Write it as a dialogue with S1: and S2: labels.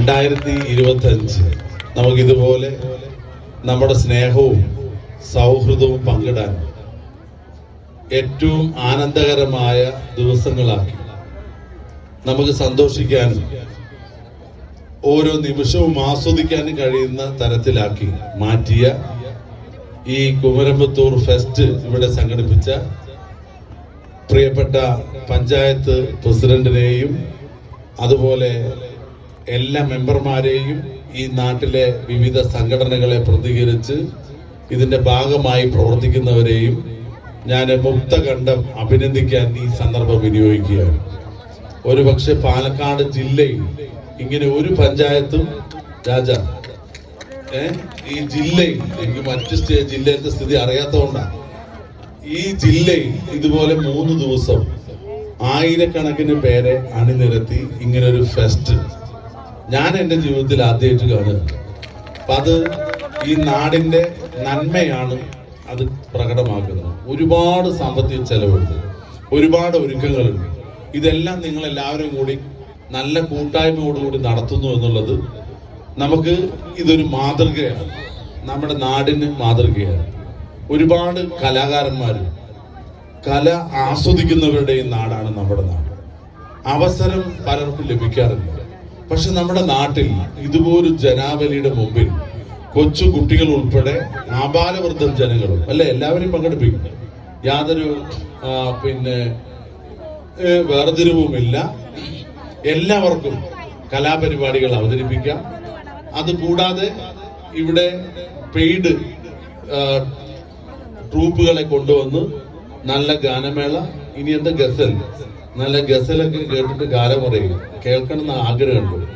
S1: 2025 നമുക്കിതുപോലെ നമ്മുടെ സ്നേഹവും സൗഹൃദവും പങ്കിടാൻ ഏറ്റവും ആനന്ദകരമായ ദിവസങ്ങളാക്കി നമുക്ക് സന്തോഷിക്കാനും ഓരോ നിമിഷവും ആസ്വദിക്കാനും കഴിയുന്ന തരത്തിലാക്കി മാറ്റിയ ഈ കുമരമ്പത്തൂർ ഫെസ്റ്റ് ഇവിടെ സംഘടിപ്പിച്ച പ്രിയപ്പെട്ട പഞ്ചായത്ത് പ്രസിഡന്റിനെയും അതുപോലെ എല്ലാ മെമ്പർമാരെയും ഈ നാട്ടിലെ വിവിധ സംഘടനകളെ പ്രതികരിച്ച് ഇതിന്റെ ഭാഗമായി പ്രവർത്തിക്കുന്നവരെയും ഞാൻ മുക്തകണ്ഠം അഭിനന്ദിക്കാൻ ഈ സന്ദർഭം വിനിയോഗിക്കുകയാണ്. ഒരുപക്ഷെ പാലക്കാട് ജില്ലയിൽ ഇങ്ങനെ ഒരു പഞ്ചായത്തും ഈ ജില്ലയിൽ എനിക്ക് മറ്റ് ജില്ലയിലത്തെ സ്ഥിതി അറിയാത്തതുകൊണ്ടാണ് ഈ ജില്ലയിൽ ഇതുപോലെ 3 ദിവസം ആയിരക്കണക്കിന് പേരെ അണിനിരത്തി ഇങ്ങനെ ഒരു ഫെസ്റ്റ് ഞാൻ എൻ്റെ ജീവിതത്തിൽ ആദ്യമായിട്ട് കാണുക. അപ്പൊ അത് ഈ നാടിന്റെ നന്മയാണ് അത് പ്രകടമാക്കുന്നത്. ഒരുപാട് സാമ്പത്തിക ചെലവുണ്ട്, ഒരുപാട് ഒരുക്കങ്ങളുണ്ട്. ഇതെല്ലാം നിങ്ങൾ എല്ലാവരും കൂടി നല്ല കൂട്ടായ്മയോടുകൂടി നടത്തുന്നു എന്നുള്ളത് നമുക്ക് ഇതൊരു മാതൃകയാണ്, നമ്മുടെ നാടിന് മാതൃകയാണ്. ഒരുപാട് കലാകാരന്മാരും കല ആസ്വദിക്കുന്നവരുടെയും നാടാണ് നമ്മുടെ നാട്. അവസരം പലർക്കും ലഭിക്കാറില്ല. പക്ഷെ നമ്മുടെ നാട്ടിൽ ഇതുപോലൊരു ജനാവലിയുടെ മുമ്പിൽ കൊച്ചു കുട്ടികൾ ഉൾപ്പെടെ ആബാലവൃദ്ധം ജനങ്ങളും അല്ലെ എല്ലാവരെയും പങ്കെടുപ്പിക്കും. യാതൊരു വേർതിരിവുമില്ല. എല്ലാവർക്കും കലാപരിപാടികൾ അവതരിപ്പിക്കാം. അതുകൂടാതെ ഇവിടെ പെയ്ഡ് ട്രൂപ്പുകളെ കൊണ്ടുവന്ന് നല്ല ഗാനമേള, ഇനി എന്താ ഗസൽ, നല്ല ഗസലൊക്കെ കേട്ടിട്ട് കാലം പറയുക, കേൾക്കണം എന്ന് ആഗ്രഹമുണ്ട്.